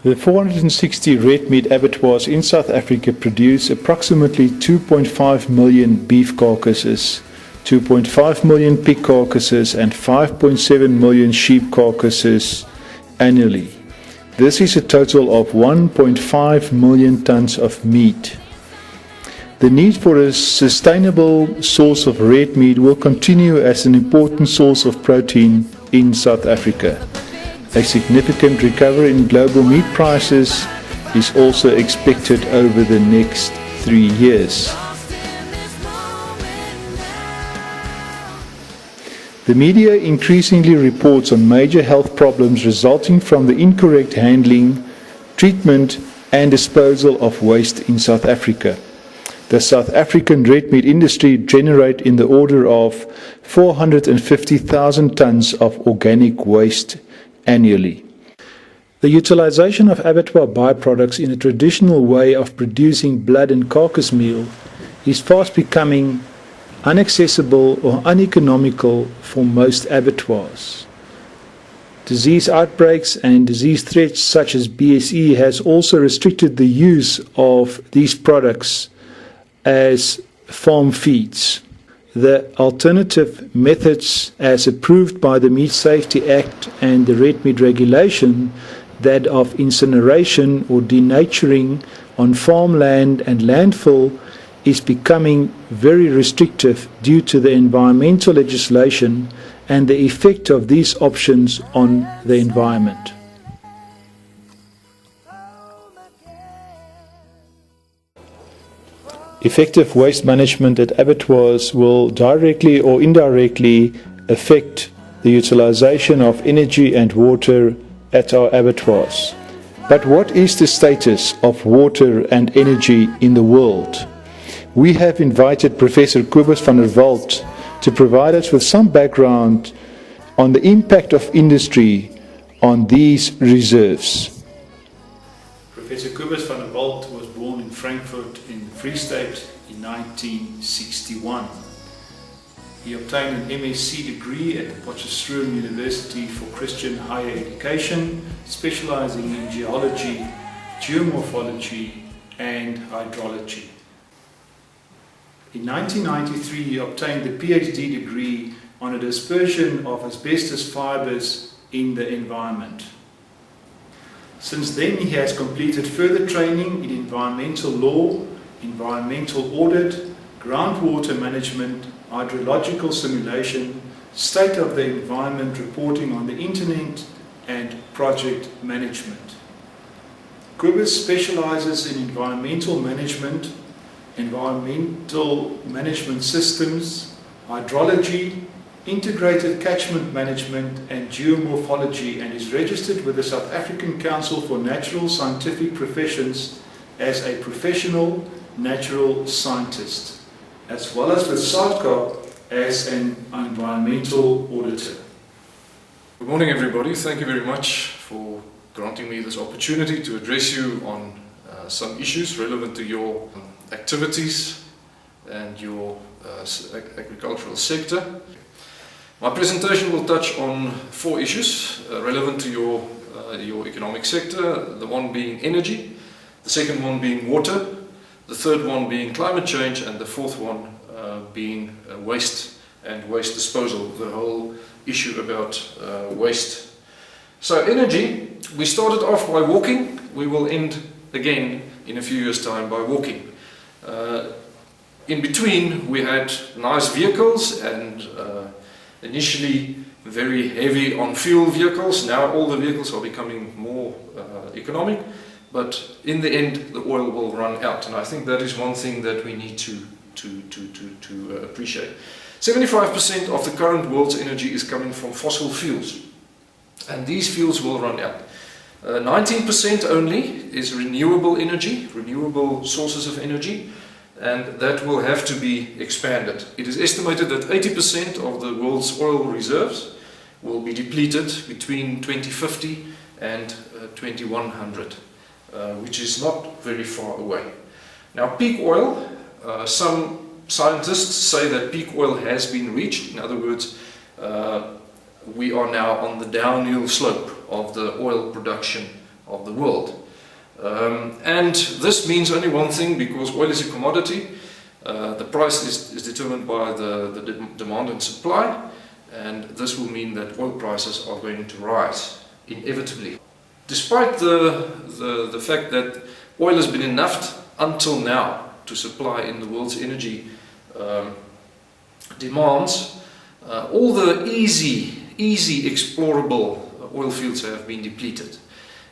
The 460 red meat abattoirs in South Africa produce approximately 2.5 million beef carcasses, 2.5 million pig carcasses and 5.7 million sheep carcasses annually. This is a total of 1.5 million tons of meat. The need for a sustainable source of red meat will continue as an important source of protein in South Africa. A significant recovery in global meat prices is also expected over the next 3 years. The media increasingly reports on major health problems resulting from the incorrect handling, treatment and disposal of waste in South Africa. The South African red meat industry generates in the order of 450,000 tons of organic waste annually. The utilization of abattoir byproducts in a traditional way of producing blood and carcass meal is fast becoming inaccessible or uneconomical for most abattoirs. Disease outbreaks and disease threats such as BSE has also restricted the use of these products as farm feeds. The alternative methods as approved by the Meat Safety Act and the Red Meat Regulation, that of incineration or denaturing on farmland and landfill, is becoming very restrictive due to the environmental legislation and the effect of these options on the environment. Effective waste management at abattoirs will directly or indirectly affect the utilization of energy and water at our abattoirs. But what is the status of water and energy in the world? We have invited Professor Kobus van der Walt to provide us with some background on the impact of industry on these reserves. Professor Kobus van der Walt was born in Frankfurt in the Free State in 1961. He obtained an MSc degree at the Potchefstroom University for Christian Higher Education, specializing in geology, geomorphology and hydrology. In 1993 he obtained the PhD degree on a dispersion of asbestos fibers in the environment. Since then he has completed further training in environmental law, environmental audit, groundwater management, hydrological simulation, state of the environment reporting on the internet and project management. Kobus specializes in environmental management systems, hydrology, integrated catchment management and geomorphology, and is registered with the South African Council for Natural Scientific Professions as a professional natural scientist, as well as with SARTCA as an environmental auditor. Good morning everybody, thank you very much for granting me this opportunity to address you on some issues relevant to your activities and your agricultural sector. My presentation will touch on 4 issues relevant to your economic sector, the one being energy, the second one being water, the third one being climate change, and the fourth one being waste and waste disposal, the whole issue about waste. So energy, we started off by walking, we will end again in a few years' time by walking. In between we had nice vehicles and initially very heavy on fuel vehicles. Now all the vehicles are becoming more economic, but in the end the oil will run out, and I think that is one thing that we need to appreciate. 75% of the current world's energy is coming from fossil fuels, and these fuels will run out. 19% only is renewable energy, renewable sources of energy, and that will have to be expanded. It is estimated that 80% of the world's oil reserves will be depleted between 2050 and 2100, which is not very far away. Now peak oil, some scientists say that peak oil has been reached. In other words, we are now on the downhill slope of the oil production of the world. And this means only one thing, because oil is a commodity. The price is determined by the demand and supply, and this will mean that oil prices are going to rise inevitably. Despite the fact that oil has been enough until now to supply in the world's energy demands, all the easy explorable oil fields have been depleted.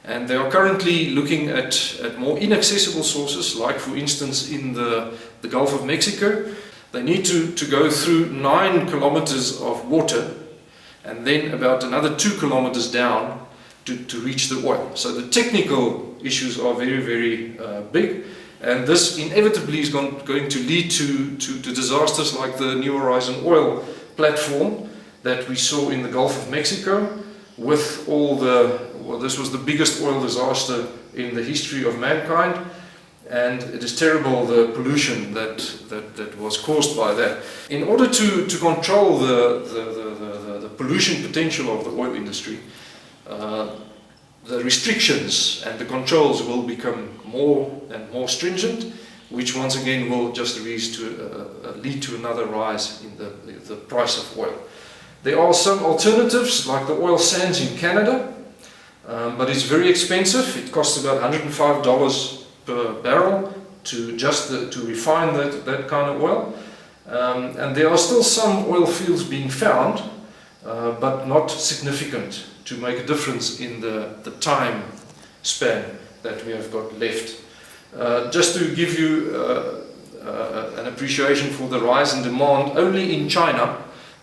And they are currently looking at more inaccessible sources, like for instance in the Gulf of Mexico. They need to go through 9 kilometers of water and then about another 2 kilometers down to reach the oil. So the technical issues are very big, and this inevitably is going to lead to disasters like the New Horizon oil platform that we saw in the Gulf of Mexico, with all this was the biggest oil disaster in the history of mankind, and it is terrible, the pollution that was caused by that. In order to control the pollution potential of the oil industry, the restrictions and the controls will become more and more stringent, which once again will just lead to another rise in the price of oil. There are some alternatives, like the oil sands in Canada, but it's very expensive. It costs about $105 per barrel to refine that kind of oil. And there are still some oil fields being found, but not significant to make a difference in the time span that we have got left. Just to give you an appreciation for the rise in demand, only in China,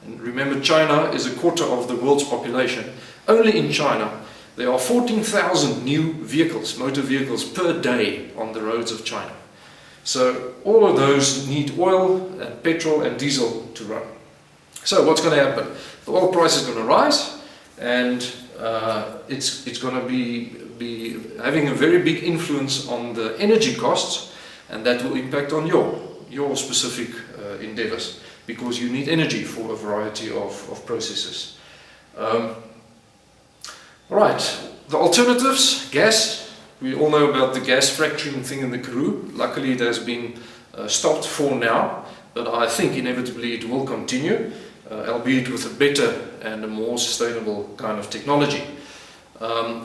and remember China is a quarter of the world's population, only in China there are 14,000 new vehicles, motor vehicles per day on the roads of China. So all of those need oil and petrol and diesel to run. So what's going to happen? The oil price is going to rise, and it's going to be having a very big influence on the energy costs, and that will impact on your specific endeavors, because you need energy for a variety of processes. Right, the alternatives, gas. We all know about the gas fracturing thing in the Karoo. Luckily it has been stopped for now, but I think inevitably it will continue, albeit with a better and a more sustainable kind of technology.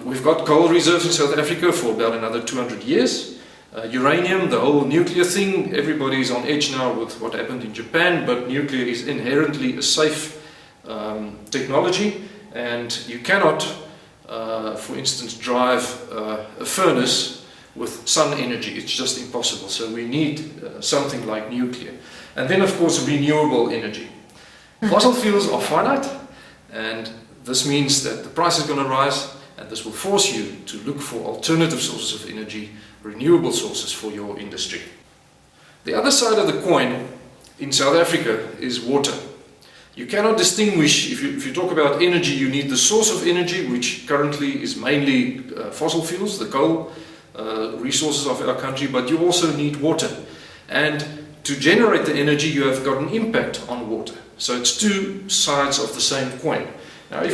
We've got coal reserves in South Africa for about another 200 years. Uranium, the whole nuclear thing, everybody's on edge now with what happened in Japan, but nuclear is inherently a safe technology, and you cannot, for instance, drive a furnace with sun energy. It's just impossible. So we need something like nuclear. And then, of course, renewable energy. Fossil fuels are finite, and this means that the price is going to rise, and this will force you to look for alternative sources of energy, renewable sources for your industry. The other side of the coin in South Africa is water. You cannot distinguish, if you talk about energy, you need the source of energy, which currently is mainly fossil fuels, the coal resources of our country, but you also need water. And to generate the energy, you have got an impact on water. So it's two sides of the same coin.